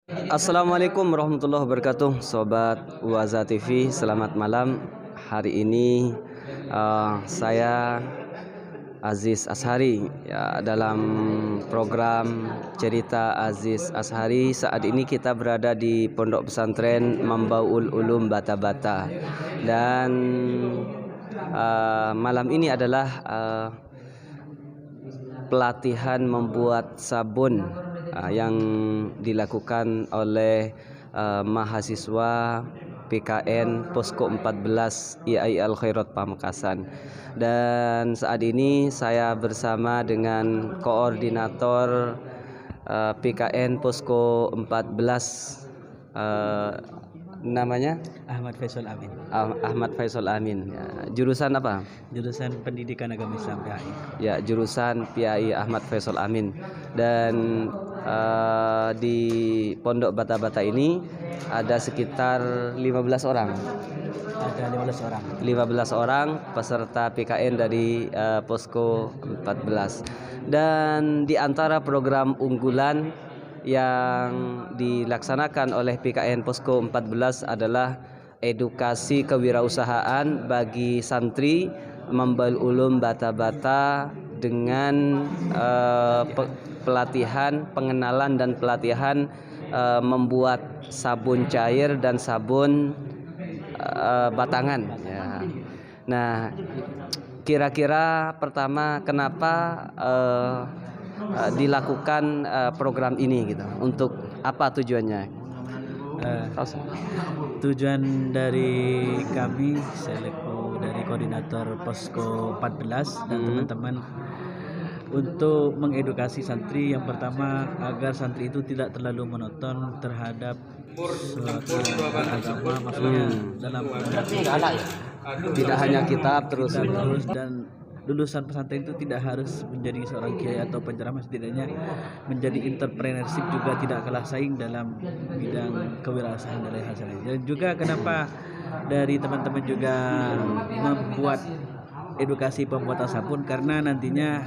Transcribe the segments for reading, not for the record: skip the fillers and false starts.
Assalamualaikum warahmatullahi wabarakatuh, Sobat Waza TV. Selamat malam. Hari ini saya Aziz Ashari ya, dalam program cerita Aziz Ashari. Saat ini kita berada di Pondok Pesantren Mambaul Ulum Bata-Bata, dan malam ini adalah pelatihan membuat sabun yang dilakukan oleh mahasiswa PKN Posko 14 IAI Al Khairat Pamekasan. Dan saat ini saya bersama dengan koordinator PKN Posko 14, namanya Ahmad Faisal Amin, Ahmad Faisal Amin ya. Jurusan apa? jurusan Pendidikan Agama Islam PAI. Ya, jurusan PAI Ahmad Faisal Amin. Dan di Pondok Bata-Bata ini ada sekitar 15 orang. Ada 15 orang. 15 orang peserta PKN dari Posko 14. Dan di antara program unggulan yang dilaksanakan oleh PKN Posko 14 adalah edukasi kewirausahaan bagi santri Mambaul Ulum Bata-Bata dengan pelatihan, pengenalan dan pelatihan membuat sabun cair dan sabun batangan ya. Nah, kira-kira pertama kenapa dilakukan program ini gitu? Untuk apa tujuannya? Tujuan dari kami selaku dari koordinator Posko 14 dan teman-teman untuk mengedukasi santri, yang pertama agar santri itu tidak terlalu monoton terhadap suatu agama, maksudnya dalam Tidak hanya kitab terus dan lulusan pesantren itu tidak harus menjadi seorang kiai atau penceramah, setidaknya menjadi entrepreneurship juga tidak kalah saing dalam bidang kewirausahaan dan lain sebagainya. Dan juga kenapa dari teman-teman juga membuat edukasi pembuatan sabun, karena nantinya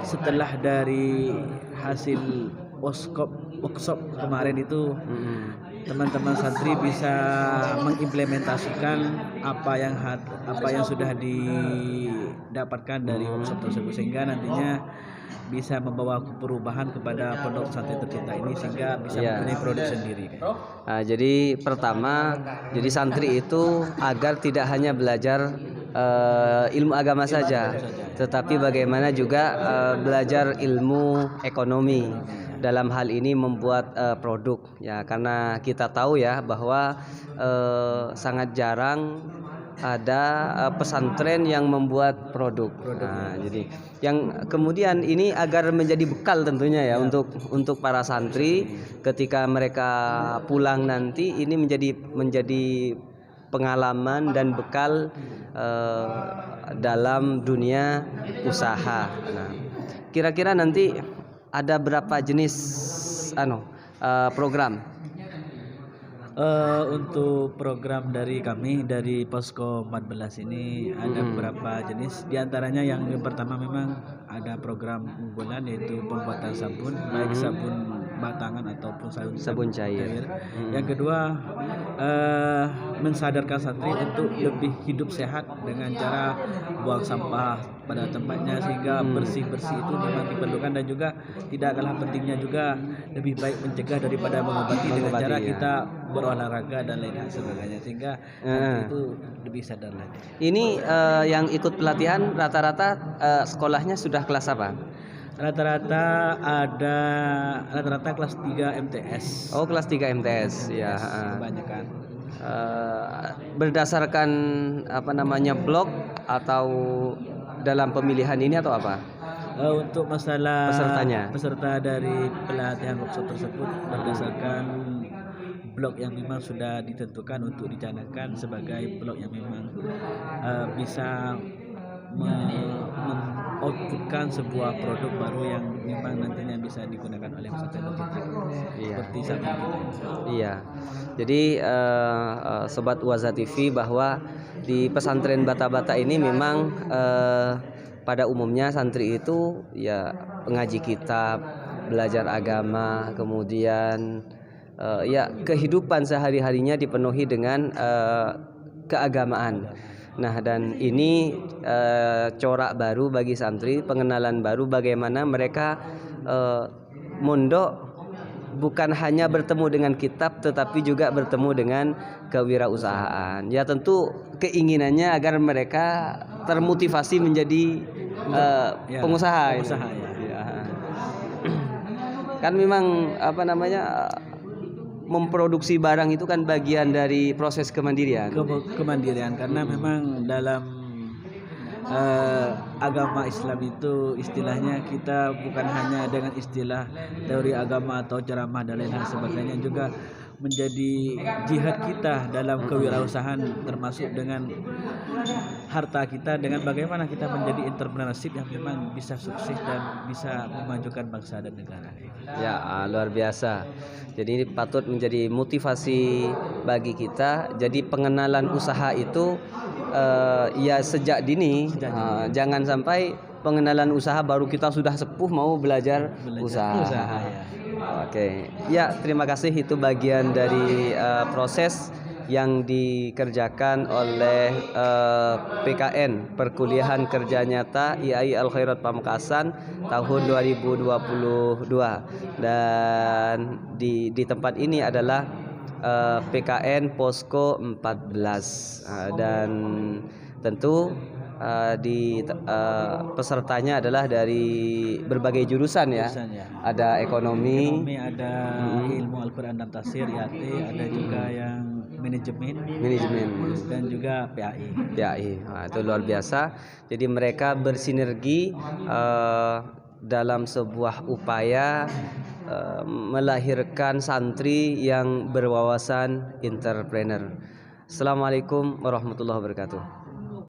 setelah dari hasil workshop kemarin itu teman-teman santri bisa mengimplementasikan apa yang sudah didapatkan dari workshop tersebut, sehingga nantinya bisa membawa perubahan kepada pondok pesantren tercinta ini sehingga bisa mempunyai produk sendiri. Jadi pertama, jadi santri itu agar tidak hanya belajar ilmu agama saja, tetapi bagaimana juga belajar ilmu ekonomi. Dalam hal ini membuat produk ya, karena kita tahu ya bahwa sangat jarang ada pesantren yang membuat produk. Nah, jadi yang kemudian ini agar menjadi bekal tentunya ya, untuk para santri ketika mereka pulang nanti, ini menjadi pengalaman dan bekal dalam dunia usaha. Nah, kira-kira nanti ada berapa jenis program? Untuk program dari kami dari Posko 14 ini ada beberapa jenis. Di antaranya yang pertama memang ada program unggulan, yaitu pembuatan sabun, baik sabun batangan ataupun sabun cair. Yang kedua, mensadarkan santri untuk lebih hidup sehat dengan cara buang sampah pada tempatnya, sehingga bersih-bersih itu memang diperlukan. Dan juga tidak kalah pentingnya juga lebih baik mencegah daripada mengobati dengan cara kita berolahraga dan lain sebagainya, sehingga itu lebih sadar lagi. Ini yang ikut pelatihan rata-rata sekolahnya sudah kelas apa? Rata-rata kelas 3 MTS. Oh, kelas 3 MTS ya. Kebanyakan. Berdasarkan blog atau dalam pemilihan ini atau apa? Untuk masalah peserta dari pelatihan workshop tersebut berdasarkan blok yang memang sudah ditentukan untuk dicanangkan sebagai blok yang memang bisa mengoutputkan sebuah produk baru yang memang nantinya bisa digunakan oleh pesantren tercinta. Seperti saat ini. Iya. Jadi Sobat Waza TV, bahwa di pesantren Bata-Bata ini memang pada umumnya santri itu ya ngaji kitab, belajar agama, kemudian ya kehidupan sehari-harinya dipenuhi dengan keagamaan. Nah, dan ini corak baru bagi santri, pengenalan baru bagaimana mereka mondok bukan hanya bertemu dengan kitab tetapi juga bertemu dengan kewirausahaan. Ya tentu keinginannya agar mereka termotivasi menjadi pengusaha. Pengusaha, ini. ya. Ya. Kan memang apa namanya, memproduksi barang itu kan bagian dari proses kemandirian. Kemandirian, karena memang dalam agama Islam itu istilahnya kita bukan hanya dengan istilah teori agama atau ceramah dan lain sebagainya, juga menjadi jihad kita dalam kewirausahaan, termasuk dengan harta kita, dengan bagaimana kita menjadi entrepreneurship yang memang bisa sukses dan bisa memajukan bangsa dan negara. Ya, luar biasa. Jadi ini patut menjadi motivasi bagi kita. Jadi pengenalan usaha itu ya sejak dini. Jangan sampai pengenalan usaha baru kita sudah sepuh mau belajar usaha. Ya. Oke. Ya, terima kasih, itu bagian dari proses yang dikerjakan oleh PKN Perkuliahan Kerja Nyata IAI Al Khairat Pamekasan tahun 2022, dan di tempat ini adalah PKN Posko 14, dan tentu pesertanya adalah dari berbagai jurusan ya. Ada ekonomi, ada ilmu Al-Quran dan Tafsir IAT, ada juga yang manajemen dan juga PAI. Nah, itu luar biasa. Jadi mereka bersinergi dalam sebuah upaya melahirkan santri yang berwawasan entrepreneur. Assalamualaikum warahmatullahi wabarakatuh.